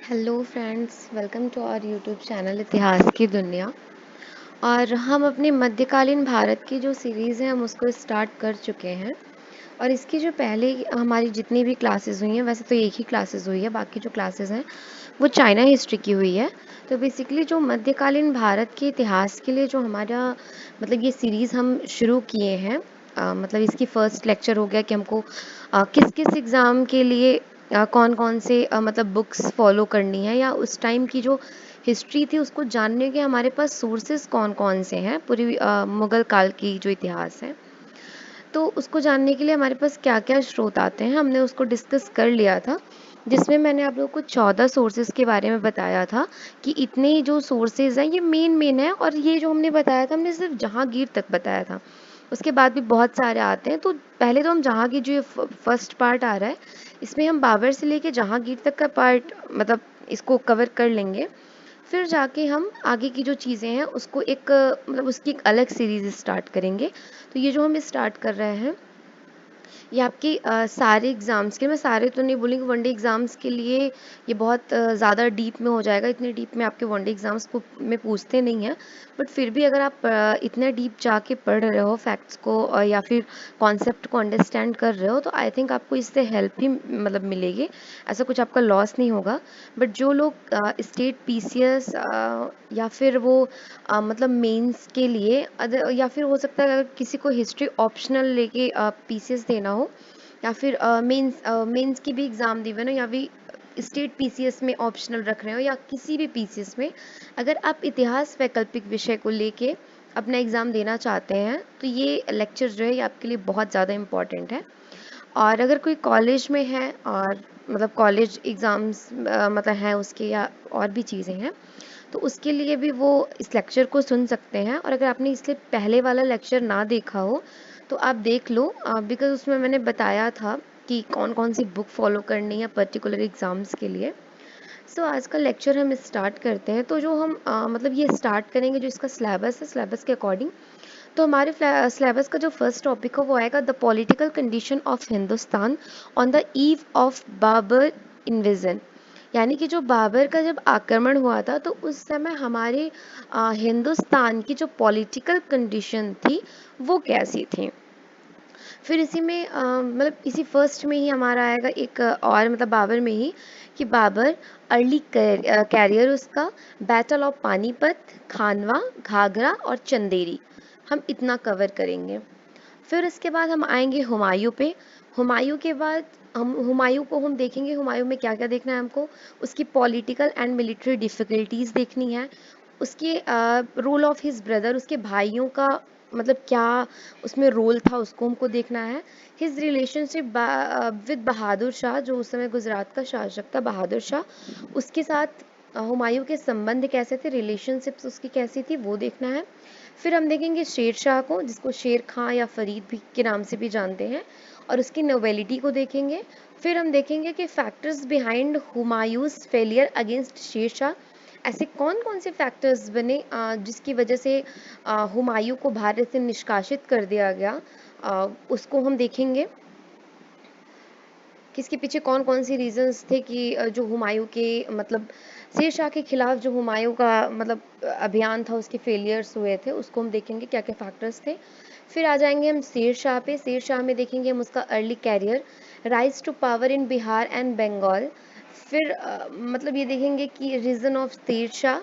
Hello friends, welcome to our YouTube channel इतिहास की दुनिया। और हम अपने मध्यकालीन भारत की जो सीरीज़ है हम उसको स्टार्ट कर चुके हैं। और इसकी जो पहले हमारी जितनी भी क्लासेस हुई हैं, वैसे तो एक ही क्लासेस हुई है, बाकी जो क्लासेस हैं वो चाइना हिस्ट्री की हुई है। तो बेसिकली जो मध्यकालीन भारत के इतिहास के लिए जो हमारा मतलब ये सीरीज़ हम शुरू किए हैं, मतलब इसकी फर्स्ट लेक्चर हो गया कि हमको किस किस एग्ज़ाम के लिए कौन कौन से मतलब बुक्स फॉलो करनी है, या उस टाइम की जो हिस्ट्री थी उसको जानने के हमारे पास सोर्सेस कौन कौन से हैं पूरी मुग़ल काल की जो इतिहास है। तो उसको जानने के लिए हमारे पास क्या-क्या स्रोत आते हैं, हमने उसको डिस्कस कर लिया था, जिसमें मैंने आप लोगों को 14 सोर्सेज़ के बारे में बताया था कि इतने जो सोर्सेज़ हैं ये मेन हैं, और ये जो हमने बताया था हमने सिर्फ जहांगीर तक बताया था। उसके बाद भी बहुत सारे आते हैं। तो पहले तो हम जहांगीर जो ये फर्स्ट पार्ट आ रहा है, इसमें हम बाबर से लेके जहांगीर तक का पार्ट मतलब इसको कवर कर लेंगे। फिर जाके हम आगे की जो चीज़ें हैं उसको एक मतलब उसकी एक अलग सीरीज़ स्टार्ट करेंगे। तो ये जो हम स्टार्ट कर रहे हैं ये आपके सारे एग्ज़ाम्स के, मैं सारे तो नहीं बोलूँगी, वनडे एग्ज़ाम्स के लिए ये बहुत ज़्यादा डीप में हो जाएगा। इतने डीप में आपके वनडे एग्ज़ाम्स को में पूछते नहीं हैं। बट फिर भी अगर आप इतने डीप जाके पढ़ रहे हो फैक्ट्स को, या फिर कॉन्सेप्ट को अंडरस्टैंड कर रहे हो, तो आई थिंक आपको इससे हेल्प ही मतलब मिलेगी। ऐसा कुछ आपका लॉस नहीं होगा। बट जो लोग स्टेट पीसीएस या फिर वो मतलब मेंस के लिए या फिर हो सकता है अगर किसी को हिस्ट्री ऑप्शनल लेके पीसीएस देना हो, या फिर मेंस की भी एग्ज़ाम दी हुई ना, या फिर स्टेट पीसीएस में ऑप्शनल रख रहे हो, या किसी भी पीसीएस में अगर आप इतिहास वैकल्पिक विषय को लेके अपना एग्ज़ाम देना चाहते हैं, तो ये लेक्चर जो है ये आपके लिए बहुत ज़्यादा इम्पॉर्टेंट है। और अगर कोई कॉलेज में है और मतलब कॉलेज एग्ज़ाम्स मतलब हैं उसके, या और भी चीज़ें हैं, तो उसके लिए भी वो इस लेक्चर को सुन सकते हैं। और अगर आपने इसलिए पहले वाला लेक्चर ना देखा हो तो आप देख लो, बिकॉज़ उसमें मैंने बताया था कि कौन कौन सी बुक फॉलो करनी है पर्टिकुलर एग्ज़ाम्स के लिए। सो आज का लेक्चर हम स्टार्ट करते हैं। तो जो हम मतलब ये स्टार्ट करेंगे, जो इसका सिलेबस है, सिलेबस के अकॉर्डिंग तो हमारे सिलेबस का जो फर्स्ट टॉपिक है वो आएगा the political condition of Hindustan on the eve of Babur invasion. यानी कि जो बाबर का जब आक्रमण हुआ था तो उस समय हमारे हिंदुस्तान की जो पॉलिटिकल कंडीशन थी वो कैसी थी। फिर इसी में मतलब इसी फर्स्ट में ही हमारा आएगा एक और मतलब बाबर में ही, कि बाबर अर्ली कैरियर उसका, बैटल ऑफ पानीपत, खानवा, घाघरा और चंदेरी, हम इतना कवर करेंगे। फिर इसके बाद हम आएंगे हुमायूं पे। हुमायूं के बाद हम हुमायूं को हम देखेंगे, हुमायूं में क्या क्या देखना है हमको, उसकी पॉलिटिकल एंड मिलिट्री डिफ़िकल्टीज देखनी है, उसके रोल ऑफ हिज ब्रदर, उसके भाइयों का मतलब क्या उसमें रोल था उसको हमको देखना है। His relationship with Bahadur Shah, जो उस समय गुजरात का शासक था बहादुर शाह, उसके साथ हुमायूं के संबंध कैसे थे, रिलेशनशिप्स उसकी कैसी थी, वो देखना है। फिर हम देखेंगे शेर शाह को, जिसको शेर खां या फरीद भी के नाम से भी जानते हैं, और उसकी नोवेलिटी को देखेंगे। फिर हम देखेंगे कि factors behind Humayun's failure against Sher Shah, ऐसे कौन कौन से फैक्टर्स बने जिसकी वजह से हुमायूं को भारत से निष्कासित कर दिया गया, उसको हम देखेंगे। किसके पीछे कौन कौन सी रीजंस थे कि जो हुमायूं के मतलब शेर शाह के खिलाफ जो हुमायूं का मतलब अभियान था उसके फेलियर्स हुए थे, उसको हम देखेंगे क्या क्या फैक्टर्स थे। फिर आ जाएंगे हम शेर शाह पे। शेर शाह में देखेंगे हम उसका early career, rise to power in Bihar and Bengal. फिर मतलब ये देखेंगे कि रीजन ऑफ शेर शाह।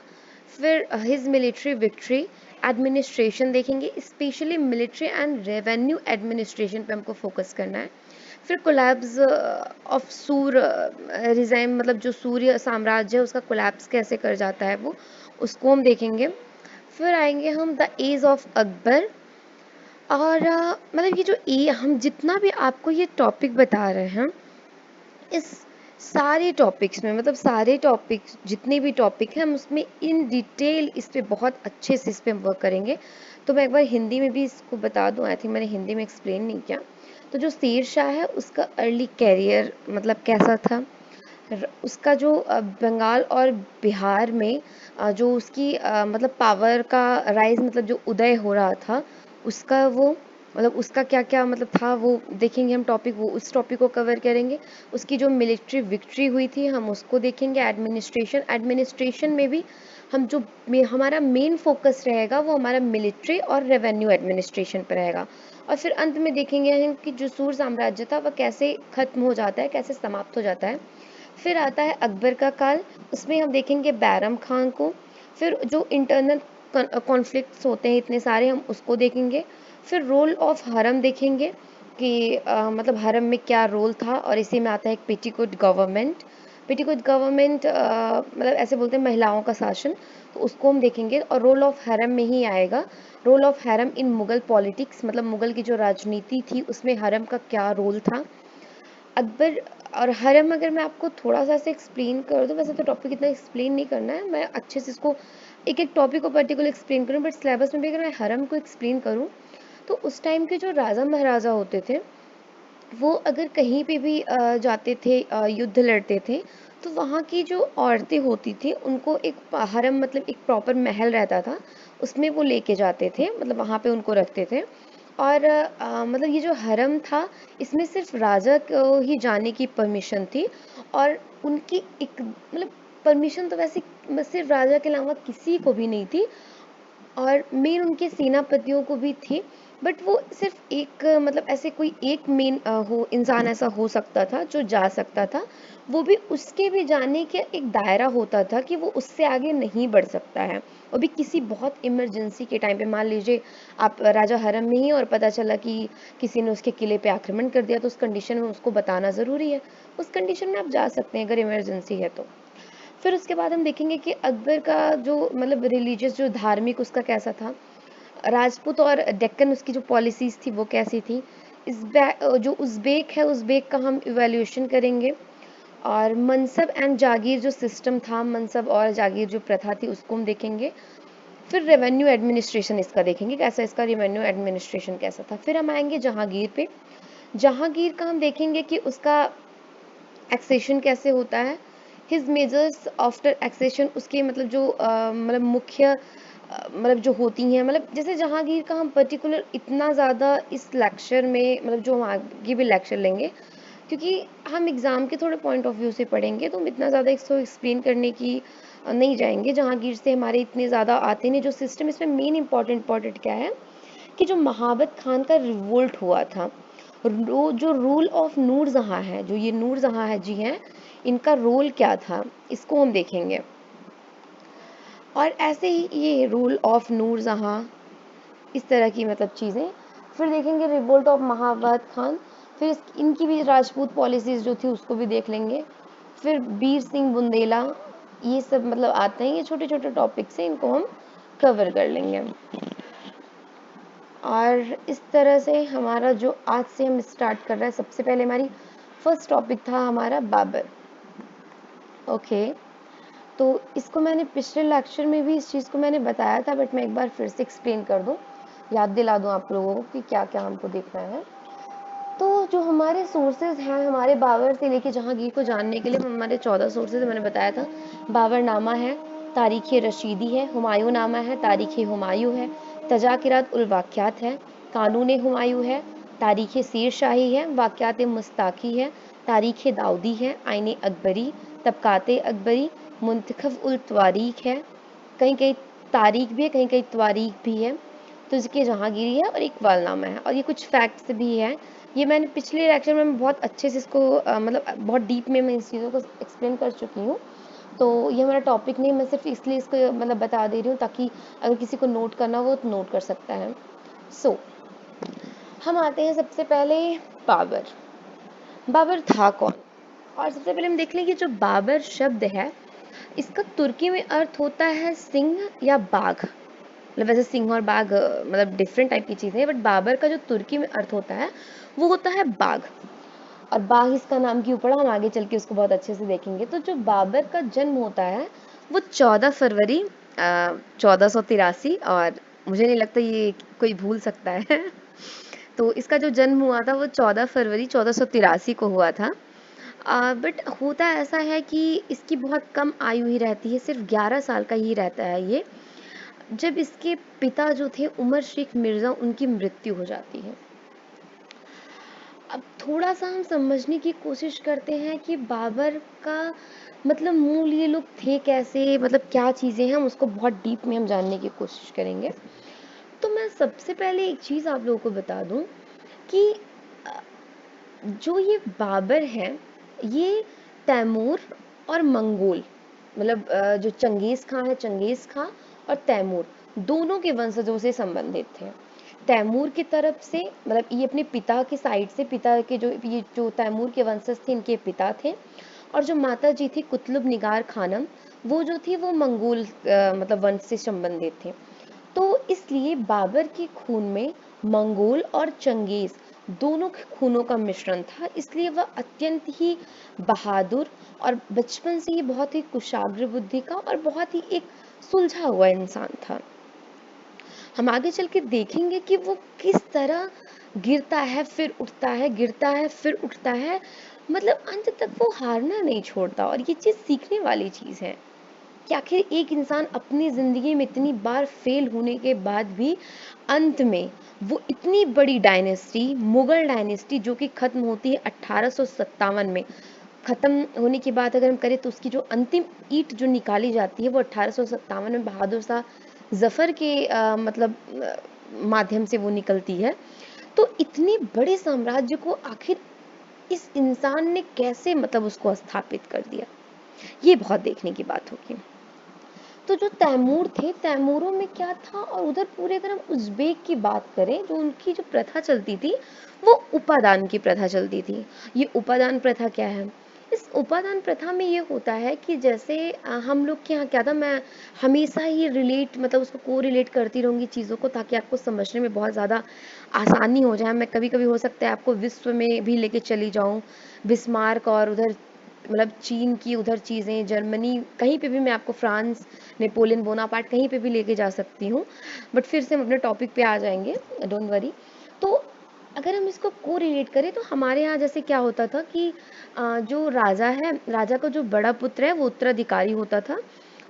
फिर हिज मिलिट्री विक्ट्री, एडमिनिस्ट्रेशन देखेंगे, specially military and revenue administration पे हमको फोकस करना है। फिर कोलैप्स ऑफ सूर रिजाइम, मतलब जो सूर्य साम्राज्य है उसका कोलैप्स कैसे कर जाता है वो, उसको हम देखेंगे। फिर आएंगे हम द एज ऑफ अकबर। और मतलब ये जो ए हम जितना भी आपको ये टॉपिक बता रहे हैं, इस सारे टॉपिक्स में मतलब सारे टॉपिक्स जितने भी टॉपिक हैं हम उसमें इन डिटेल इस पे बहुत अच्छे से इस पे वर्क करेंगे। तो मैं एक बार हिंदी में भी इसको बता दूं, आई थिंक मैंने हिंदी में एक्सप्लेन नहीं किया। तो जो शेर शाह है उसका अर्ली कैरियर मतलब कैसा था, उसका जो बंगाल और बिहार में जो उसकी मतलब पावर का राइज मतलब जो उदय हो रहा था उसका वो, मतलब उसका क्या क्या मतलब था वो देखेंगे हम टॉपिक, वो उस टॉपिक को कवर करेंगे। उसकी जो मिलिट्री विक्ट्री हुई थी हम उसको देखेंगे। एडमिनिस्ट्रेशन में भी हम जो हमारा मेन फोकस रहेगा वो हमारा मिलिट्री और रेवेन्यू एडमिनिस्ट्रेशन पर रहेगा। और फिर अंत में देखेंगे हम कि जो सूर साम्राज्य था वह कैसे खत्म हो जाता है, कैसे समाप्त हो जाता है। फिर आता है अकबर का काल, उसमें हम देखेंगे बैरम खान को। फिर जो इंटरनल कॉन्फ्लिक्ट्स होते हैं इतने सारे हम उसको देखेंगे। फिर रोल ऑफ हरम देखेंगे कि मतलब हरम में क्या रोल था। और इसी में आता है एक पेटीकोट गवर्नमेंट। पेटीकोट गवर्नमेंट मतलब ऐसे बोलते हैं महिलाओं का शासन, तो उसको हम देखेंगे। और रोल ऑफ हरम में ही आएगा रोल ऑफ हरम इन मुगल पॉलिटिक्स, मतलब मुगल की जो राजनीति थी उसमें हरम का क्या रोल था। अकबर और हरम, अगर मैं आपको थोड़ा सा ऐसे एक्सप्लेन कर दूँ, वैसे तो टॉपिक इतना एक्सप्लेन नहीं करना है, मैं अच्छे से इसको एक एक टॉपिक को पर्टिकुलर एक्सप्लेन करूँ, बट सिलेबस में भी अगर मैं हरम को एक्सप्लेन करूँ तो उस टाइम के जो राजा महाराजा होते थे वो अगर कहीं पे भी जाते थे, युद्ध लड़ते थे, तो वहाँ की जो औरतें होती थी उनको एक हरम मतलब एक प्रॉपर महल रहता था, उसमें वो लेके जाते थे, मतलब वहाँ पे उनको रखते थे। और मतलब ये जो हरम था इसमें सिर्फ राजा को ही जाने की परमिशन थी। और उनकी एक मतलब परमिशन तो वैसे सिर्फ राजा के अलावा किसी को भी नहीं थी, और मेन उनके सेनापतियों को भी थी। बट वो सिर्फ एक मतलब ऐसे कोई एक मेन हो इंसान ऐसा हो सकता था जो जा सकता था, वो भी उसके भी जाने के एक दायरा होता था कि वो उससे आगे नहीं बढ़ सकता है। और भी किसी बहुत इमरजेंसी के टाइम पे, मान लीजिए आप राजा हरम में ही और पता चला कि किसी ने उसके किले पे आक्रमण कर दिया, तो उस कंडीशन में उसको बताना ज़रूरी है। उस कंडीशन में आप जा सकते हैं अगर इमरजेंसी है तो। फिर उसके बाद हम देखेंगे कि अकबर का जो मतलब रिलीजियस जो धार्मिक उसका कैसा था। राजपूत और डेक्कन उसकी जो पॉलिसीज़ थी वो कैसी थी। जो उज़्बेक है, उज़्बेक का हम इवैल्यूएशन करेंगे। और मनसब एंड जागीर जो सिस्टम था, मनसब और जागीर जो प्रथा थी उसको हम देखेंगे। फिर रेवेन्यू एडमिनिस्ट्रेशन इसका देखेंगे, कैसा इसका रेवेन्यू एडमिनिस्ट्रेशन कैसा था। फिर हम आएंगे जहांगीर पे। जहांगीर का हम देखेंगे कि उसका एक्सेशन कैसे होता है। हिज मेजर्स आफ्टर एक्सेशन, उसके मतलब जो मतलब मुख्य मतलब जो होती हैं, मतलब जैसे जहांगीर का हम पर्टिकुलर इतना ज़्यादा इस लेक्चर में मतलब जो हम आगे भी लेक्चर लेंगे, क्योंकि हम एग्ज़ाम के थोड़े पॉइंट ऑफ व्यू से पढ़ेंगे तो हम इतना ज़्यादा इसको एक्सप्लेन करने की नहीं जाएंगे। जहांगीर से हमारे इतने ज़्यादा आते नहीं। जो सिस्टम इसमें मेन इंपॉर्टेंट क्या है कि जो महाबत खान का रिवोल्ट हुआ था, जो रूल ऑफ नूरजहाँ है, जो ये नूरजहाँ है जी हैं, इनका रोल क्या था इसको हम देखेंगे। और ऐसे ही ये रूल ऑफ नूरजहाँ, इस तरह की मतलब चीज़ें। फिर देखेंगे रिवोल्ट ऑफ महाबत खान। फिर इनकी भी राजपूत पॉलिसीज़ जो थी उसको भी देख लेंगे। फिर बीर सिंह बुंदेला, ये सब मतलब आते हैं, ये छोटे छोटे टॉपिक्स हैं, इनको हम कवर कर लेंगे। और इस तरह से हमारा जो आज से हम स्टार्ट कर रहे हैं, सबसे पहले हमारी फर्स्ट टॉपिक था हमारा बाबर। ओके, तो इसको मैंने पिछले लेक्चर में भी इस चीज़ को मैंने बताया था, बट मैं एक बार फिर से एक्सप्लेन कर दूं, याद दिला दूं आप लोगों को कि क्या क्या हमको देखना है। तो जो हमारे सोर्सेज हैं हमारे बाबर से लेके जहांगीर को जानने के लिए, हमारे 14 सोर्सेज मैंने बताया था। बाबरनामा है, तारीख़ रशीदी है, हुमायूं नामा है, तारीख़ हुमायूं है, तजाकिरात उल वाक़यात है, कानून हुमायूं है, तारीख़ सीर शाही है, वाक़यात मुस्ताकी है, तारीख़ दाऊदी है, आइन अकबरी, तबकात अकबरी, मुंतखब उल तवारीख़ है, कहीं कहीं तारीख़ भी है, कहीं कहीं तवारीख़ भी है, तो इसके जहांगीरी है, और इकबालनामा है। और ये कुछ फैक्ट्स भी हैं, ये मैंने पिछले लेक्चर में बहुत अच्छे से इसको मतलब बहुत डीप में मैं इस चीज़ों को एक्सप्लेन कर चुकी हूँ। तो ये हमारा टॉपिक नहीं, मैं सिर्फ इसलिए इसको मतलब बता दे रही हूँ ताकि अगर किसी को नोट करना हो तो नोट कर सकता है। सो हम आते हैं सबसे पहले बाबर। बाबर था कौन? और सबसे पहले हम देख लें कि जो बाबर शब्द है इसका तुर्की में अर्थ होता है सिंह या बाघ। मतलब वैसे सिंह और बाघ मतलब डिफरेंट टाइप की चीज़ें हैं, बट बाबर का जो तुर्की में अर्थ होता है वो होता है बाघ। और बाघ इसका नाम क्यों पड़ा हम आगे चल के उसको बहुत अच्छे से देखेंगे। तो जो बाबर का जन्म होता है वो 14 फरवरी 1483, और मुझे नहीं लगता ये कोई भूल सकता है तो इसका जो जन्म हुआ था वो 14 फरवरी 1483 को हुआ था। बट होता ऐसा है कि इसकी बहुत कम आयु ही रहती है, सिर्फ 11 साल का ही रहता है ये, जब इसके पिता जो थे उमर शेख मिर्ज़ा, उनकी मृत्यु हो जाती है। अब थोड़ा-सा हम समझने की कोशिश करते हैं कि बाबर का मतलब मूल ये लोग थे कैसे, मतलब क्या चीज़ें हैं, हम उसको बहुत डीप में हम जानने की कोशिश करेंगे। तो मैं सबसे पहले एक चीज़ आप लोगों को बता दूँ कि अ, जो ये बाबर हैं, ये तैमूर और मंगोल मतलब जो चंगेज़ खां है, चंगेज़ खां और तैमूर दोनों के वंशजों से संबंधित थे। तैमूर की तरफ से मतलब ये अपने पिता की साइड से, पिता के जो ये जो तैमूर के वंशज थे इनके पिता थे, और जो माता जी थी कुतुब निगार खानम, वो जो थी वो मंगोल मतलब वंश से संबंधित थे। तो इसलिए बाबर के खून में मंगोल और चंगेज दोनों के खूनों का मिश्रण था, इसलिए वह अत्यंत ही बहादुर और बचपन से ही बहुत ही कुशाग्र बुद्धि का और बहुत ही एक सुलझा हुआ इंसान था। हम आगे चल के देखेंगे कि वो किस तरह गिरता है फिर उठता है, गिरता है फिर उठता है, मतलब अंत तक वो हारना नहीं छोड़ता। और ये चीज़ सीखने वाली चीज़ है कि आखिर एक इंसान अपनी ज़िंदगी में इतनी बार फेल होने के बाद भी अंत में वो इतनी बड़ी डायनेस्टी, मुगल डायनेस्टी, जो कि ख़त्म होती है 1857 में, ख़त्म होने की बात अगर हम करें तो उसकी जो अंतिम ईंट जो निकाली जाती है वो 1857 में बहादुर शाह जफ़र के मतलब माध्यम से वो निकलती है। तो इतने बड़े साम्राज्य को आखिर इस इंसान ने कैसे मतलब उसको स्थापित कर दिया, ये बहुत देखने की बात होगी। तो जो तैमूर थे, तैमूरों में क्या था, और उधर पूरे अगर हम उज़्बेक की बात करें, जो उनकी जो प्रथा चलती थी, वो उपादान की प्रथा चलती थी। ये उपादान प्रथा क्या है? इस उपादान प्रथा में ये होता है कि जैसे हम लोग के यहाँ क्या था, मैं हमेशा ही रिलेट मतलब उसको कोरिलेट करती रहूँगी चीज़ों को, ताकि आपको समझने में बहुत ज़्यादा आसानी हो जाए। मैं कभी-कभी हो सकता है आपको विश्व में भी लेके चली जाऊँ, बिस्मार्क और उधर मतलब चीन की उधर चीज़ें, जर्मनी, कहीं पे भी मैं आपको, फ्रांस, नेपोलियन बोनापार्ट, कहीं पे भी लेके जा सकती हूँ। बट फिर से हम अपने टॉपिक पे आ जाएंगे, डोंट वरी। तो अगर हम इसको को रिलेट करें तो हमारे यहाँ जैसे क्या होता था कि जो राजा है, राजा का जो बड़ा पुत्र है वो उत्तराधिकारी होता था,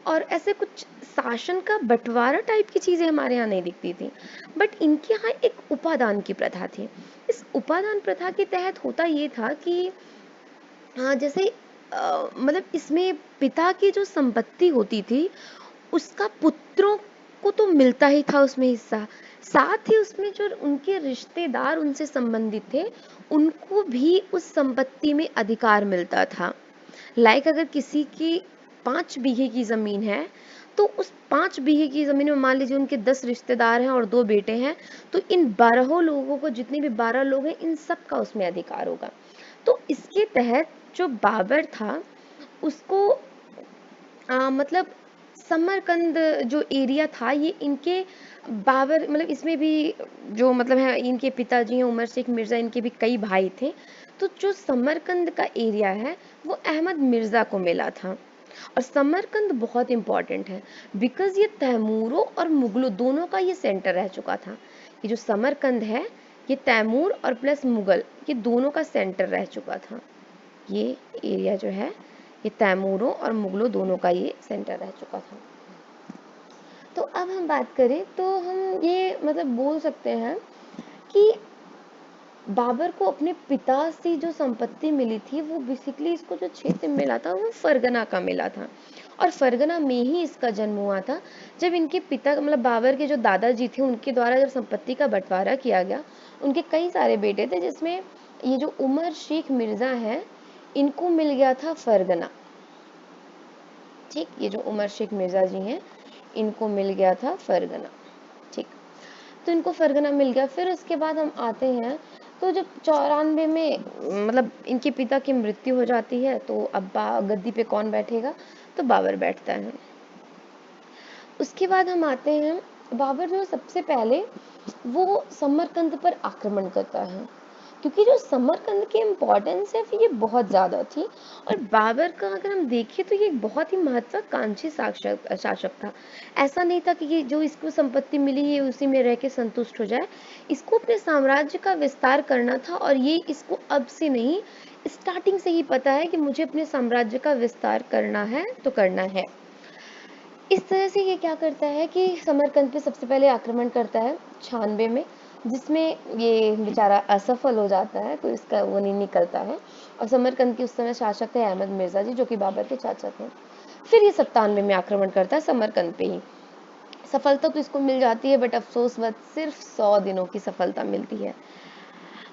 और ऐसे कुछ शासन का बंटवारा टाइप की चीज़ें हमारे यहाँ नहीं दिखती थी। बट इनके यहाँ एक उपादान की प्रथा थी। इस उपादान प्रथा के तहत होता ये था कि हाँ, जैसे मतलब इसमें पिता की जो संपत्ति होती थी, उसका पुत्रों को तो मिलता ही था उसमें हिस्सा। साथ ही उसमें जो उनके रिश्तेदार उनसे संबंधित थे, उनको भी उस संपत्ति में अधिकार मिलता था। लाइक अगर किसी की 5 बीघे की ज़मीन है, तो उस 5 बीघे की ज़मीन में मान लीजिए उनके 10 रिश्तेदार हैं और 2 बेटे हैं, तो इन 12 लोगों को, जितने भी 12 लोग हैं, इन सब का उसमें अधिकार होगा। तो इसके तहत जो बाबर था, उसको मतलब समरकंद जो एरिया था, ये इनके बाबर मतलब इसमें भी जो मतलब है, इनके पिताजी हैं उमर शेख मिर्ज़ा, इनके भी कई भाई थे। तो जो समरकंद का एरिया है वो अहमद मिर्ज़ा को मिला था। और समरकंद बहुत इम्पॉर्टेंट है बिकॉज़ ये तैमूरों और मुगलों दोनों का ये सेंटर रह चुका था। ये जो समरकंद है, ये तैमूर और प्लस मुगल, ये दोनों का सेंटर रह चुका था। ये एरिया जो है, ये तैमूरों और मुगलों दोनों का ये सेंटर रह चुका था। तो अब हम बात करें तो हम ये मतलब बोल सकते हैं कि बाबर को अपने पिता से जो संपत्ति मिली थी, वो बेसिकली इसको जो क्षेत्र मिला था वो फरगना का मिला था, और फरगना में ही इसका जन्म हुआ था। जब इनके पिता मतलब बाबर के जो दादाजी थे, उनके द्वारा जब संपत्ति का बंटवारा किया गया, उनके कई सारे बेटे थे, जिसमें ये जो उमर शेख मिर्ज़ा है, इनको मिल गया था फरगना। ठीक, ये जो उमर शेख मिर्ज़ा जी हैं, इनको मिल गया था फरगना। ठीक, तो इनको फरगना मिल गया। फिर उसके बाद हम आते हैं, तो जब 94 में मतलब इनके पिता की मृत्यु हो जाती है, तो अब गद्दी पे कौन बैठेगा, तो बाबर बैठता है। उसके बाद हम आते हैं, बाबर जो सबसे पहले वो समरकंद पर आक्रमण करता है, क्योंकि जो समरकंद की इम्पोर्टेंस है ये बहुत ज़्यादा थी। और बाबर का अगर हम देखें तो ये एक बहुत ही महत्वाकांक्षी शासक था। ऐसा नहीं था कि ये जो इसको संपत्ति मिली ये उसी में रह के संतुष्ट हो जाए, इसको अपने साम्राज्य का विस्तार करना था। और ये इसको अब से नहीं, स्टार्टिंग से ही पता है कि मुझे अपने साम्राज्य का विस्तार करना है तो करना है। इस तरह से ये क्या करता है कि समरकंद पे सबसे पहले आक्रमण करता है 96 में। जिसमें ये बेचारा असफल हो जाता है, कोई इसका वो नहीं निकलता है। और समरकंद के उस समय शासक थे अहमद मिर्जा जी, जो कि बाबर के चाचा थे। फिर ये 97 में आक्रमण करता है समरकंद पे ही। सफलता तो इसको मिल जाती है, बट अफसोस मत सिर्फ 100 दिनों की सफलता मिलती है।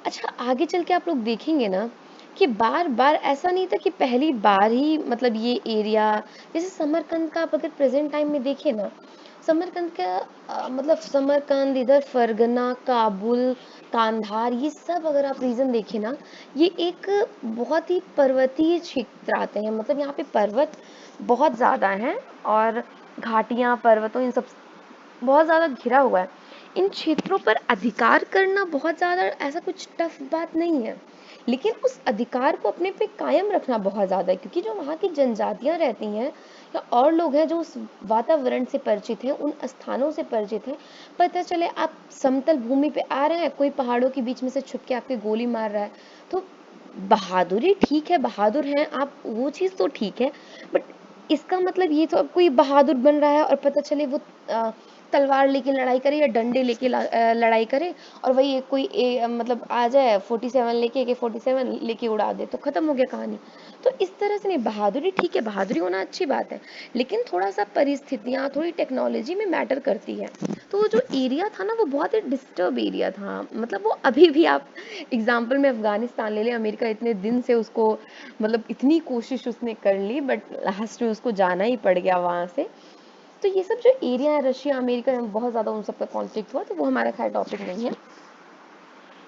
अच्छा, आगे चल के आप लोग देखेंगे ना कि बार बार ऐसा नहीं था कि पहली बार ही मतलब ये एरिया, जैसे समरकंद का आप अगर प्रेजेंट टाइम में देखें ना, समरकंद का मतलब समरकंद, इधर फरगना, काबुल, कांधार, ये सब अगर आप रीजन देखें ना, ये एक बहुत ही पर्वतीय क्षेत्र आते हैं। मतलब यहाँ पे पर्वत बहुत ज़्यादा हैं, और घाटियाँ, पर्वतों, इन सब बहुत ज़्यादा घिरा हुआ है। इन क्षेत्रों पर अधिकार करना बहुत ज़्यादा ऐसा कुछ टफ बात नहीं है, लेकिन उस अधिकार को अपने पे कायम रखना बहुत ज़्यादा है, क्योंकि जो वहाँ की जनजातियाँ रहती हैं या और लोग हैं जो उस वातावरण से परिचित हैं, उन स्थानों से परिचित हैं। पता चले आप समतल भूमि पे आ रहे हैं, कोई पहाड़ों के बीच में से छुप के आपके गोली मार रहा है, तो बहादुरी ठीक है, बहादुर हैं आप, वो चीज़ तो ठीक है, बट इसका मतलब ये तो अब कोई बहादुर बन रहा है और पता चले वो तलवार लेके लड़ाई करे या डंडे लेके लड़ाई करे, और वही एक कोई मतलब आ जाए 47 लेके, AK-47 लेके उड़ा दे, तो खत्म हो गया कहानी। तो इस तरह से नहीं, बहादुरी ठीक है, बहादुरी होना अच्छी बात है, लेकिन थोड़ा सा परिस्थितियाँ, थोड़ी टेक्नोलॉजी में मैटर करती है। तो वो जो एरिया था ना, वो बहुत ही डिस्टर्ब एरिया था। मतलब वो अभी भी आप एग्जाम्पल में अफगानिस्तान ले लें, अमेरिका इतने दिन से उसको मतलब इतनी कोशिश उसने कर ली, बट लास्ट में उसको जाना ही पड़ गया वहाँ से। तो ये सब जो एरिया है, रशिया अमेरिका में बहुत ज़्यादा उन सब का कॉन्फ्लिक्ट हुआ, तो वो हमारा खैर टॉपिक नहीं है।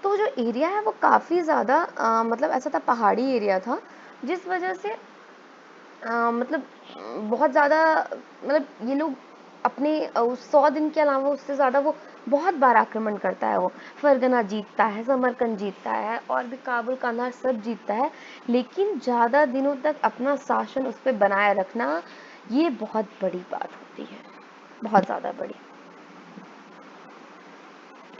तो जो एरिया है वो काफ़ी ज़्यादा मतलब ऐसा था, पहाड़ी एरिया था, जिस वजह से मतलब बहुत ज़्यादा, मतलब ये लोग अपने उस 100 दिन के अलावा उससे ज़्यादा वो बहुत बार आक्रमण करता है। वो फरगना जीतता है, समरकंद जीतता है, और भी काबुल, कांधार सब जीतता है, लेकिन ज़्यादा दिनों तक अपना शासन उस पर बनाए रखना, ये बहुत बड़ी बात होती है, बहुत ज़्यादा बड़ी।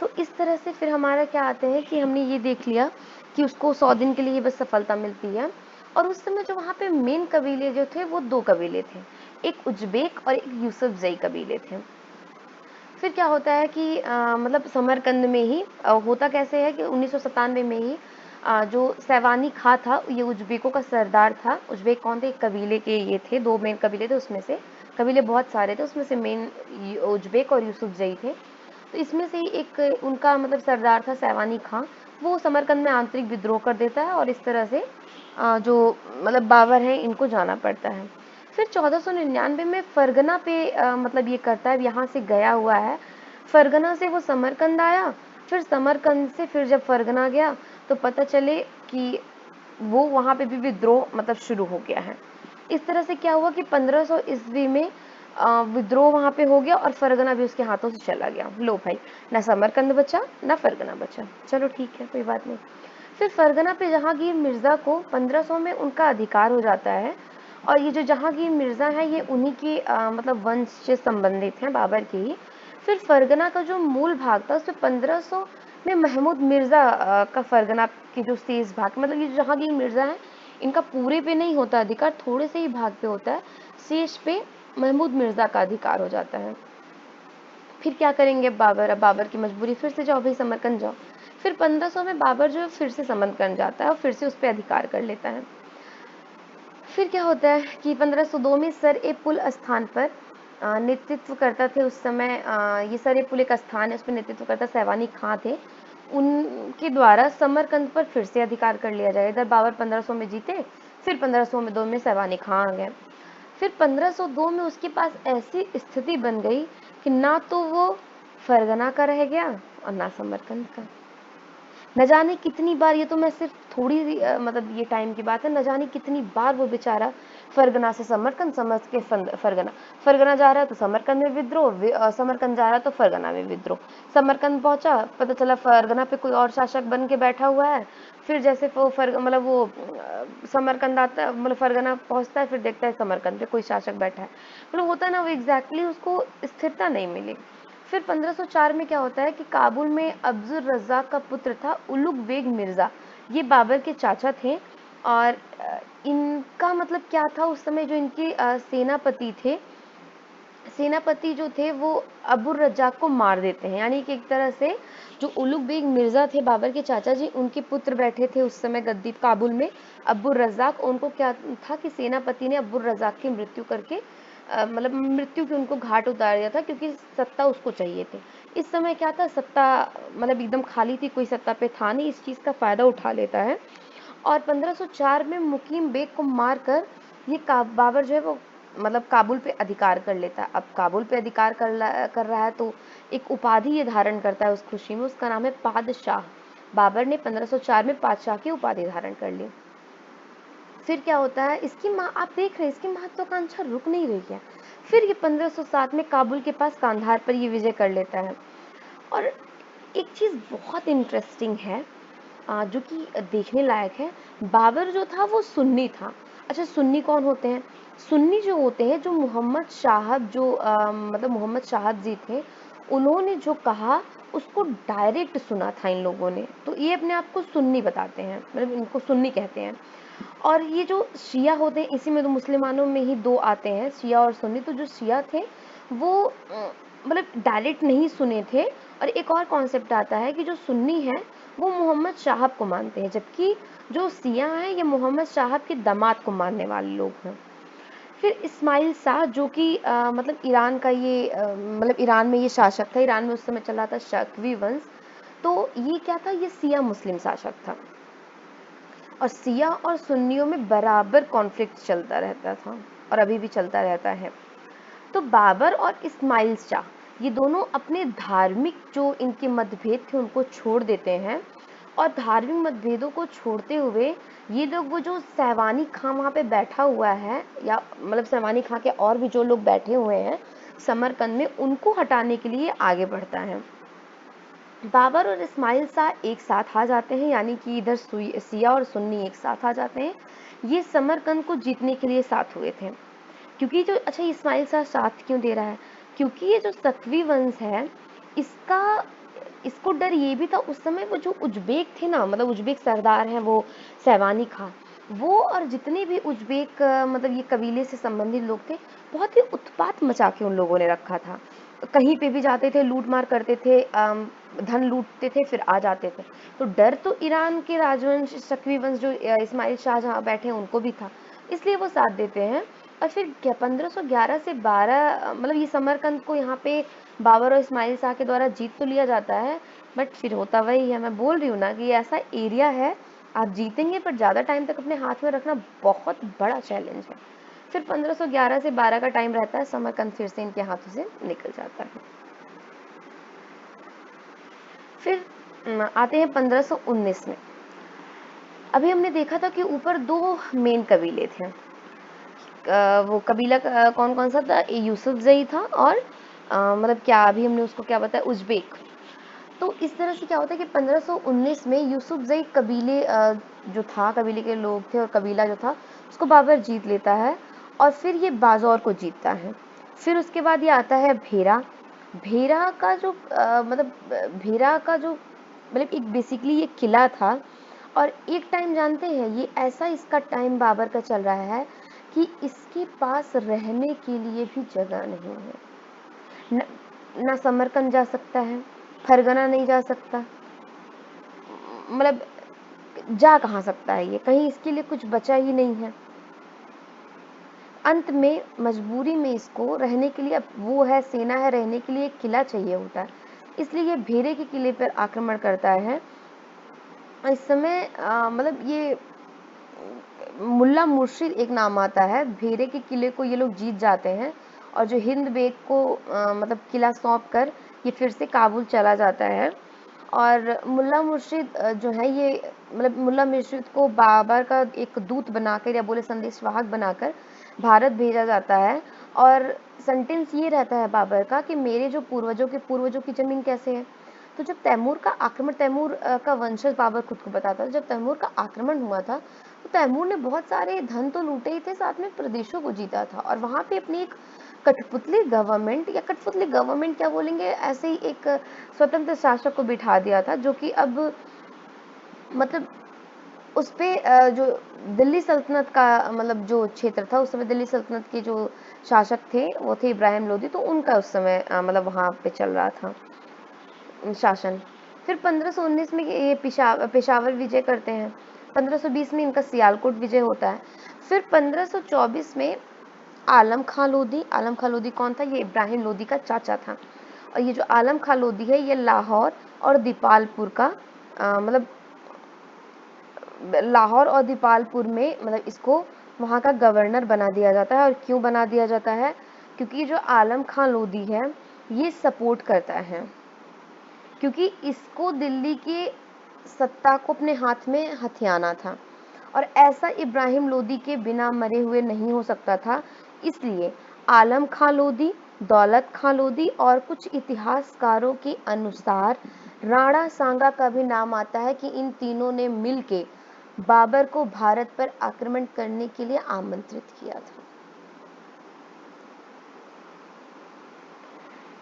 तो इस तरह से फिर हमारा क्या आते हैं कि हमने ये देख लिया कि उसको 100 दिन के लिए बस सफलता मिलती है। और उस समय जो वहाँ पे मेन कबीले जो थे वो दो कबीले थे, एक उज्बेक और एक यूसुफजई कबीले थे। फिर क्या होता है कि मतलब समरकंद में ही होता कैसे है कि 1997 में ही जो सैवानी खां था, ये उज्बेकों का सरदार था। उज्बेक कौन थे? एक कबीले के ये थे, दो मेन कबीले थे, उसमें से कबीले बहुत सारे थे, उसमें से मेन उज्बेक और यूसुफजई थे। तो इसमें से ही एक उनका मतलब सरदार था सैवानी खां, वो समरकंद में आंतरिक विद्रोह कर देता है, और इस तरह से जो मतलब बाबर हैं इनको जाना पड़ता है। फिर 1499 में फरगना पे मतलब ये करता है, यहाँ से गया हुआ है, फरगना से वो समरकंद आया, फिर समरकंद से फिर जब फरगना गया तो पता चले कि वो वहाँ पे भी विद्रोह मतलब शुरू हो गया है। इस तरह से क्या हुआ कि 1500 ईस्वी में विद्रोह वहाँ पे हो गया, और फरगना भी उसके हाथों से चला गया। लो भाई, ना समरकंद बचा ना फरगना बचा, चलो ठीक है, कोई बात नहीं। फिर फरगना पे जहांगीर मिर्ज़ा को 1500 में उनका अधिकार हो जाता है, और ये जो जहांगीर मिर्ज़ा हैं ये उन्हीं के मतलब वंश से संबंधित हैं, बाबर के ही। फिर फरगना का जो मूल भाग था उसमें 1500 में महमूद मिर्ज़ा का फरगना के जो शेष भाग, मतलब ये जो जहांगीर मिर्ज़ा हैं इनका पूरे पे नहीं होता अधिकार, थोड़े से ही भाग पे होता है, शेष पे महमूद मिर्ज़ा का अधिकार हो जाता है। फिर क्या करेंगे बाबर? अब बाबर की मजबूरी, फिर से जाओ भाई समरकंद जाओ। फिर 1500 में बाबर जो है फिर से समरकंद जाता है और फिर से उस पर अधिकार कर लेता है। फिर क्या होता है कि 1502 में सर ए पुल स्थान पर नेतृत्व करता थे उस समय, ये सर ए पुल एक स्थान है, उस पर नेतृत्व करता सैवानी खां थे। उनके द्वारा समरकंद पर फिर से अधिकार कर लिया जाए। इधर बाबर 1500 में जीते, फिर 1502 में सैवानी खां आ गए। फिर 1502 में उसके पास ऐसी स्थिति बन गई कि ना तो वो फरगना का रह गया और ना समरकंद का। न जाने कितनी बार, ये तो मैं सिर्फ थोड़ी मतलब ये टाइम की बात है, न जाने कितनी बार वो बेचारा फरगना से समरकंद, समझ के फरगना, फरगना जा रहा है तो समरकंद में विद्रोह, समरकंद जा रहा है तो फरगना में विद्रोह। समरकंद पहुंचा, पता चला फरगना पे कोई और शासक बन के बैठा हुआ है। फिर जैसे वो मतलब वो समरकंद आता है, मतलब फरगना पहुंचता है, फिर देखता है समरकंद पे कोई शासक बैठा है, मतलब होता है ना, वो एग्जैक्टली उसको स्थिरता नहीं मिली। फिर 1504 में क्या होता है कि काबुल में अब्दुल रज़्ज़ाक का पुत्र था उलुग बेग मिर्ज़ा, ये बाबर के चाचा थे। और इनका मतलब क्या था, उस समय जो इनके सेनापति थे सेनापति जो थे वो अब्दुल रज्जाक को मार देते हैं, यानी कि एक तरह से जो उलुग बेग मिर्जा थे बाबर के चाचा जी, उनके पुत्र बैठे थे उस समय गद्दी काबुल में, अब्दुल रज्जाक। उनको क्या था कि सेनापति ने अब्दुल रज्जाक की मृत्यु करके मतलब मृत्यु की उनको घाट उतार दिया था, क्योंकि सत्ता उसको चाहिए थी। इस समय क्या था, सत्ता मतलब एकदम खाली थी, कोई सत्ता पे था नहीं, इस चीज़ का फ़ायदा उठा लेता है। और 1504 में मुकीम बेग को मारकर ये बाबर जो है वो मतलब काबुल पे अधिकार कर लेता है। अब काबुल पे अधिकार कर रहा है तो एक उपाधि ये धारण करता है उस खुशी में, उसका नाम है पादशाह। बाबर ने 1504 में पादशाह की उपाधि धारण कर ली। फिर क्या होता है, इसकी आप देख रहे हैं इसकी महत्वाकांक्षा रुक नहीं रही है। फिर ये 1507 में काबुल के पास कांधार पर ये विजय कर लेता है। और एक चीज़ बहुत इंटरेस्टिंग है जो कि देखने लायक है, बाबर जो था वो सुन्नी था। अच्छा, सुन्नी कौन होते हैं? सुन्नी जो होते हैं, जो मोहम्मद साहब जो मतलब मोहम्मद साहब जी थे, उन्होंने जो कहा उसको डायरेक्ट सुना था इन लोगों ने, तो ये अपने आप को सुन्नी बताते हैं, मतलब इनको सुन्नी कहते हैं। और ये जो शिया होते हैं, इसी में तो मुसलमानों में ही दो आते हैं, शिया और सुन्नी। तो जो शिया थे वो मतलब डायरेक्ट नहीं सुने थे। और एक और कॉन्सेप्ट आता है कि जो सुन्नी है वो मोहम्मद साहब को मानते हैं, जबकि जो शिया हैं ये मोहम्मद साहब के दामाद को मानने वाले लोग हैं। फिर इस्माइल शाह जो कि मतलब ईरान का ये मतलब ईरान में ये शासक था, ईरान में उस समय चला था शक्वी वंश। तो ये क्या था, ये शिया मुस्लिम शासक था, और शिया और सुन्नियों में बराबर कॉन्फ्लिक्ट चलता रहता था और अभी भी चलता रहता है। तो बाबर और इस्माइल शाह ये दोनों अपने धार्मिक जो इनके मतभेद थे उनको छोड़ देते हैं, और धार्मिक मतभेदों को छोड़ते हुए ये लोग, वो जो सैवानी खां वहाँ पे बैठा हुआ है, या मतलब सैवानी खां के और भी जो लोग बैठे हुए हैं समरकंद में, उनको हटाने के लिए आगे बढ़ता है। बाबर और इस्माइल शाह एक साथ आ जाते हैं, यानी कि इधर शिया और सुन्नी एक साथ आ जाते हैं। ये समरकंद को जीतने के लिए साथ हुए थे। क्योंकि जो अच्छा, इस्माइल शाह साथ क्यों दे रहा है? क्योंकि ये जो सतवी वंश है, इसका इसको डर ये भी था उस समय, वो जो उज्बेक थे ना, मतलब उज्बेक सरदार हैं वो सैवानी खां, वो और जितने भी उज्बेक मतलब ये कबीले से संबंधित लोग थे, बहुत ही उत्पात मचा के उन लोगों ने रखा था। कहीं पे भी जाते थे लूट मार करते थे, धन लूटते थे फिर आ जाते थे। तो डर तो ईरान के राजवंश शक्वी वंश जो इस्माइल शाह जहाँ बैठे हैं उनको भी था, इसलिए वो साथ देते हैं। और फिर 1511 से 12 मतलब ये समरकंद को यहाँ पे बाबर और इस्माइल शाह के द्वारा जीत तो लिया जाता है, बट फिर होता वही है, मैं बोल रही हूँ ना कि ये ऐसा एरिया है, आप जीतेंगे पर ज़्यादा टाइम तक अपने हाथ में रखना बहुत बड़ा चैलेंज है। फिर 1511 से 12 का टाइम रहता है, समरकंद फिर से इनके हाथों से निकल जाता है। फिर आते हैं 1519 में। अभी हमने देखा था कि ऊपर दो मेन कबीले थे, वो कबीला कौन कौन सा था, यूसुफजई था, और मतलब क्या अभी हमने उसको क्या बताया, उज्बेक। तो इस तरह से क्या होता है कि 1519 में यूसुफजई कबीले जो था, कबीले के लोग थे और कबीला जो था उसको बाबर जीत लेता है, और फिर ये बाजौर को जीतता है। फिर उसके बाद ये आता है भेरा। भेरा का जो मतलब भेरा का जो मतलब एक बेसिकली ये किला था। और एक टाइम जानते हैं, ये ऐसा इसका टाइम बाबर का चल रहा है कि इसके पास रहने के लिए भी जगह नहीं है। न, ना समरकंद जा सकता है, फरगना नहीं जा सकता, मतलब जा कहाँ सकता है ये, कहीं इसके लिए कुछ बचा ही नहीं है। अंत में मजबूरी में इसको रहने के लिए, अब वो है सेना है, रहने के लिए एक किला चाहिए होता है, इसलिए ये भेरे के किले पर आक्रमण करता है। इस समय मतलब ये मुल्ला मुर्शिद एक नाम आता है, भेरे के किले को ये लोग जीत जाते हैं, और जो हिंद बेग को मतलब किला सौंप कर ये फिर से काबुल चला जाता है। और मुल्ला मुर्शिद जो है ये मतलब मुल्ला मुर्शिद को बाबर का एक दूत बनाकर, या बोले संदेशवाहक बनाकर भारत भेजा जाता है। और सेंटेंस ये रहता है बाबर का कि मेरे जो पूर्वजों की ज़मीन कैसे है। तो जब तैमूर का आक्रमण, तैमूर का वंशज बाबर खुद को बताता था, जब तैमूर का आक्रमण हुआ था तो तैमूर ने बहुत सारे धन तो लूटे ही थे, साथ में प्रदेशों को जीता था, और वहाँ पे अपनी एक कठपुतली गवर्नमेंट, या कठपुतली गवर्नमेंट क्या बोलेंगे, ऐसे ही एक स्वतंत्र शासक को बिठा दिया था, जो कि अब मतलब उस पे जो दिल्ली सल्तनत का मतलब जो क्षेत्र था, उस समय दिल्ली सल्तनत के जो शासक थे वो थे इब्राहिम लोदी, तो उनका उस समय मतलब वहाँ पे चल रहा था शासन। फिर 1519 में ये पेशावर विजय करते हैं। 1520 में इनका सियालकोट विजय होता है। फिर 1524 में आलम खां लोधी कौन था? ये इब्राहिम लोदी का चाचा था। और ये जो आलम खां लोधी है, ये लाहौर और दीपालपुर का मतलब लाहौर और दीपालपुर में मतलब इसको वहाँ का गवर्नर बना दिया जाता है। और क्यों बना दिया जाता है? क्योंकि जो आलम खां लोधी है ये सपोर्ट करता है, क्योंकि इसको दिल्ली की सत्ता को अपने हाथ में हथियाना था और ऐसा इब्राहिम लोदी के बिना मरे हुए नहीं हो सकता था। इसलिए आलम खां लोदी, दौलत खां लोदी और कुछ इतिहासकारों के अनुसार राणा सांगा का भी नाम आता है कि इन तीनों ने मिलके बाबर को भारत पर आक्रमण करने के लिए आमंत्रित किया था।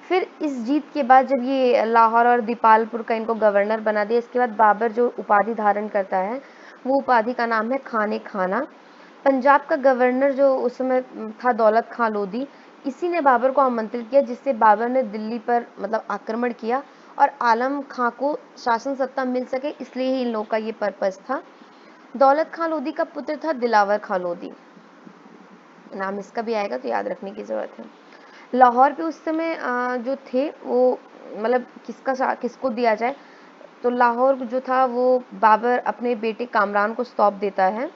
फिर इस जीत के बाद जब ये लाहौर और दीपालपुर का इनको गवर्नर बना दिया, इसके बाद बाबर जो उपाधि धारण करता है वो उपाधि का नाम है खाने खाना। पंजाब का गवर्नर जो उस समय था दौलत खां लोधी, इसी ने बाबर को आमंत्रित किया, जिससे बाबर ने दिल्ली पर मतलब आक्रमण किया और आलम खां को शासन सत्ता मिल सके, इसलिए ही इन लोगों का ये पर्पस था। दौलत खां लोधी का पुत्र था दिलावर खां लोधी, नाम इसका भी आएगा तो याद रखने की जरूरत है। लाहौर पे उस समय जो थे वो मतलब किसको दिया जाए, तो लाहौर जो था वो बाबर अपने बेटे कामरान को सौंप देता है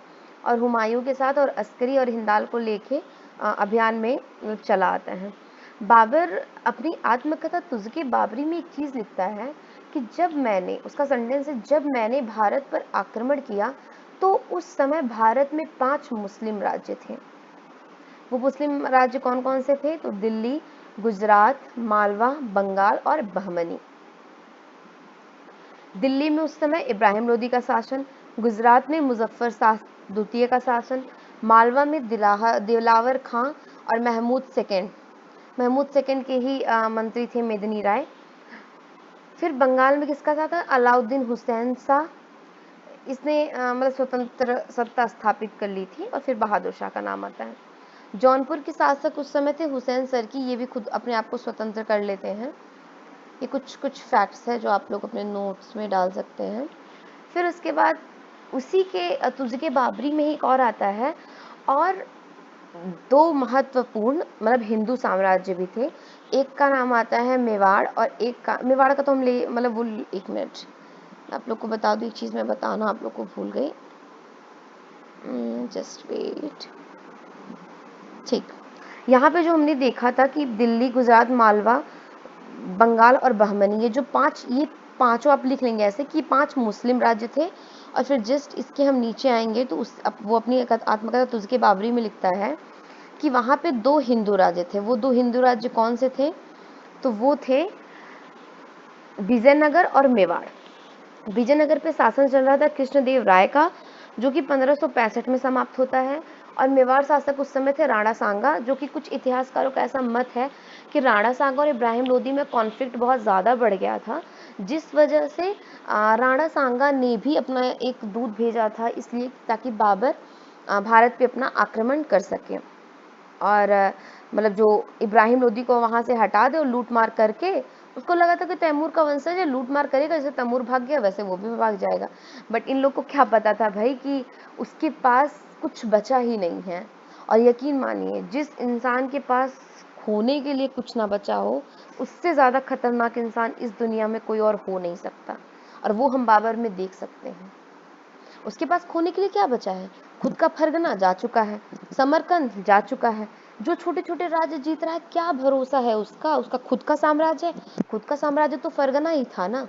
और हुमायूं के साथ और अस्करी और हिंदाल को लेके अभियान में चला आता है। बाबर अपनी आत्मकथा तुज़के बाबरी में एक चीज़ लिखता है कि जब मैंने, उसका सेंटेंस है, जब मैंने भारत पर आक्रमण किया तो उस समय भारत में 5 मुस्लिम राज्य थे। वो मुस्लिम राज्य कौन कौन से थे? तो दिल्ली, गुजरात, मालवा, बंगाल और बहमनी। दिल्ली में उस समय इब्राहिम लोदी का शासन, गुजरात में मुजफ्फर शाह द्वितीय का शासन, मालवा में दिलावर खां और महमूद सेकंड के ही मंत्री थे मेदिनी राय। फिर बंगाल में किसका था? अलाउद्दीन हुसैन शाह, इसने मतलब स्वतंत्र सत्ता स्थापित कर ली थी। और फिर बहादुर शाह का नाम आता है। जौनपुर के शासक उस समय थे हुसैन सरकी, ये भी खुद अपने आप को स्वतंत्र कर लेते हैं। ये कुछ फैक्ट्स है जो आप लोग अपने नोट्स में डाल सकते हैं। फिर उसके बाद उसी के तुज़के बाबरी में एक और आता है, और 2 महत्वपूर्ण मतलब हिंदू साम्राज्य भी थे। एक का नाम आता है मेवाड़ और एक का, मेवाड़ का तो हम ले मतलब वो, एक मिनट आप लोग को बता दूँ, एक चीज़ मैं बताना आप लोग को भूल गई, जस्ट वेट। ठीक, यहाँ पे जो हमने देखा था कि दिल्ली, गुजरात, मालवा, बंगाल और बहमनी, ये जो 5, ये पांचों आप लिख लेंगे ऐसे कि 5 मुस्लिम राज्य थे। और फिर जस्ट इसके हम नीचे आएंगे तो वो अपनी आत्मकथा तुज़के बाबरी में लिखता है कि वहाँ पे 2 हिंदू राज्य थे। वो 2 हिंदू राज्य कौन से थे? तो वो थे विजयनगर और मेवाड़। विजयनगर पे शासन चल रहा था कृष्णदेव राय का, जो कि 1565 में समाप्त होता है। और मेवाड़ शासक उस समय थे राणा सांगा, जो कि कुछ इतिहासकारों का ऐसा मत है कि राणा सांगा और इब्राहिम लोदी में कॉन्फ्लिक्ट बहुत ज़्यादा बढ़ गया था, जिस वजह से राणा सांगा ने भी अपना एक दूत भेजा था, इसलिए ताकि बाबर भारत पे अपना आक्रमण कर सके और मतलब जो इब्राहिम लोदी को वहाँ से हटा दे और लूट मार करके, उसको लगा था कि तैमूर का वंशज है, लूट मार करेगा, जैसे तैमूर भाग गया वैसे वो भी भाग जाएगा। बट इन लोग को क्या पता था भाई कि उसके पास कुछ बचा ही नहीं है। और यकीन मानिए, जिस इंसान के पास खोने के लिए कुछ ना बचा हो, उससे ज़्यादा खतरनाक इंसान इस दुनिया में कोई और हो नहीं सकता। और वो हम बाबर में देख सकते हैं। उसके पास खोने के लिए क्या बचा है? खुद का फरगना जा चुका है, समरकंद जा चुका है, जो छोटे छोटे राज्य जीत रहा है, क्या भरोसा है उसका? उसका खुद का साम्राज्य है, खुद का साम्राज्य तो फरगना ही था ना।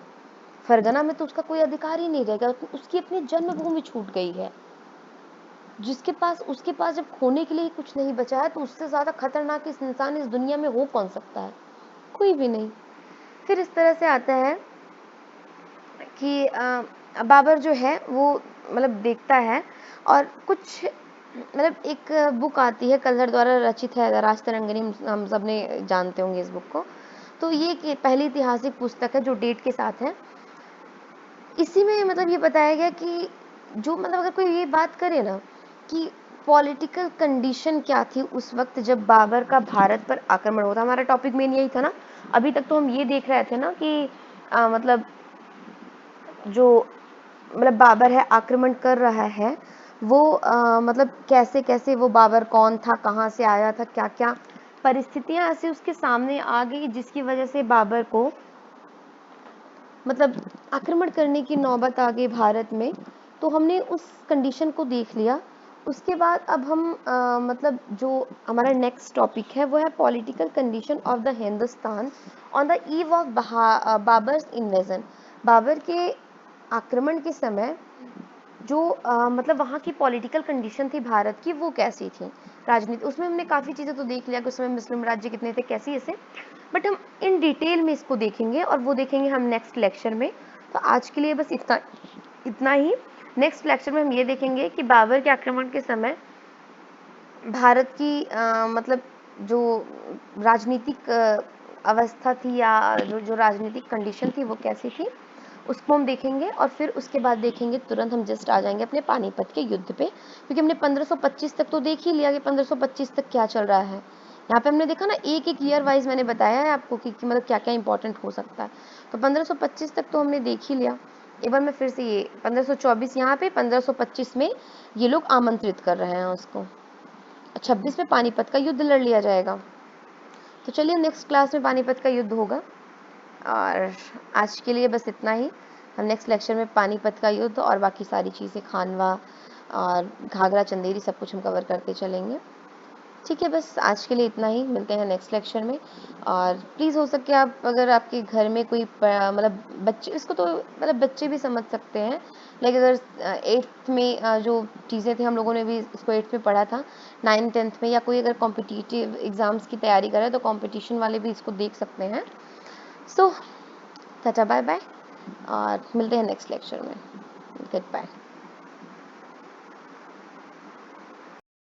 फरगना में तो उसका कोई अधिकार ही नहीं रहेगा, उसकी अपनी जन्मभूमि छूट गई है। जिसके पास, उसके पास जब खोने के लिए कुछ नहीं बचा है, तो उससे ज्यादा खतरनाक इस इंसान इस दुनिया में हो कौन सकता है? कोई भी नहीं। फिर इस तरह से आता है कि बाबर जो है वो मतलब देखता है, और कुछ मतलब एक बुक आती है, कल्हड़ द्वारा रचित है, राज तरंगिणी, हम सब ने जानते होंगे इस बुक को। तो ये एक पहली ऐतिहासिक पुस्तक है जो डेट के साथ है। इसी में मतलब ये बताया गया कि जो मतलब अगर कोई ये बात करे ना कि पॉलिटिकल कंडीशन क्या थी उस वक्त जब बाबर का भारत पर आक्रमण हुआ था, हमारा टॉपिक मेन यही था ना। अभी तक तो हम ये देख रहे थे ना कि मतलब जो मतलब बाबर है आक्रमण कर रहा है, वो मतलब कैसे कैसे वो बाबर कौन था, कहाँ से आया था, क्या क्या परिस्थितियां ऐसे उसके सामने आ गई जिसकी वजह से बाबर को मतलब आक्रमण करने की नौबत आ गई भारत में। तो हमने उस कंडीशन को देख लिया। उसके बाद अब हम मतलब जो हमारा नेक्स्ट टॉपिक है वो है political condition of the Hindustan on the eve of Babur's invasion. Babur के आक्रमण के समय जो मतलब वहाँ की पॉलिटिकल कंडीशन थी भारत की, वो कैसी थी, राजनीति, उसमें हमने काफ़ी चीज़ें तो देख लिया कि उस समय मुस्लिम राज्य कितने थे, कैसी ऐसे, बट हम इन डिटेल में इसको देखेंगे और वो देखेंगे हम नेक्स्ट लेक्चर में। तो आज के लिए बस इतना इतना ही। नेक्स्ट लेक्चर में हम ये देखेंगे कि बाबर के आक्रमण के समय भारत की मतलब जो राजनीतिक अवस्था थी या जो राजनीतिक कंडीशन थी वो कैसी थी, उसको हम देखेंगे। और फिर उसके बाद देखेंगे, तुरंत हम जस्ट आ जाएंगे अपने पानीपत के युद्ध पे, क्योंकि हमने 1525 तक तो देख ही लिया कि 1525 तक क्या चल रहा है। यहाँ पे हमने देखा ना, एक एक ईयर वाइज मैंने बताया है आपको कि मतलब क्या क्या इंपॉर्टेंट हो सकता है। तो 1525 तक तो हमने देख ही लिया। एक बार मैं फिर से ये 1524 यहाँ पे, 1525 में ये लोग आमंत्रित कर रहे हैं उसको, 26 में पानीपत का युद्ध लड़ लिया जाएगा। तो चलिए नेक्स्ट क्लास में पानीपत का युद्ध होगा। और आज के लिए बस इतना ही। हम नेक्स्ट लेक्चर में पानीपत का युद्ध और बाकी सारी चीज़ें, खानवा और घाघरा चंदेरी, सब कुछ हम कवर करते चलेंगे। ठीक है, बस आज के लिए इतना ही। मिलते हैं नेक्स्ट लेक्चर में। और प्लीज़ हो सके आप, अगर आपके घर में कोई मतलब बच्चे, इसको तो मतलब बच्चे भी समझ सकते हैं, लाइक अगर 8th में जो चीज़ें थी हम लोगों ने भी इसको 8th में पढ़ा था, 9th 10th में, या कोई अगर कॉम्पिटिटिव एग्ज़ाम्स की तैयारी करे तो कॉम्पिटिशन वाले भी इसको देख सकते हैं। सो टाटा बाय बाय, और मिलते हैं नेक्स्ट लेक्चर में। Good bye.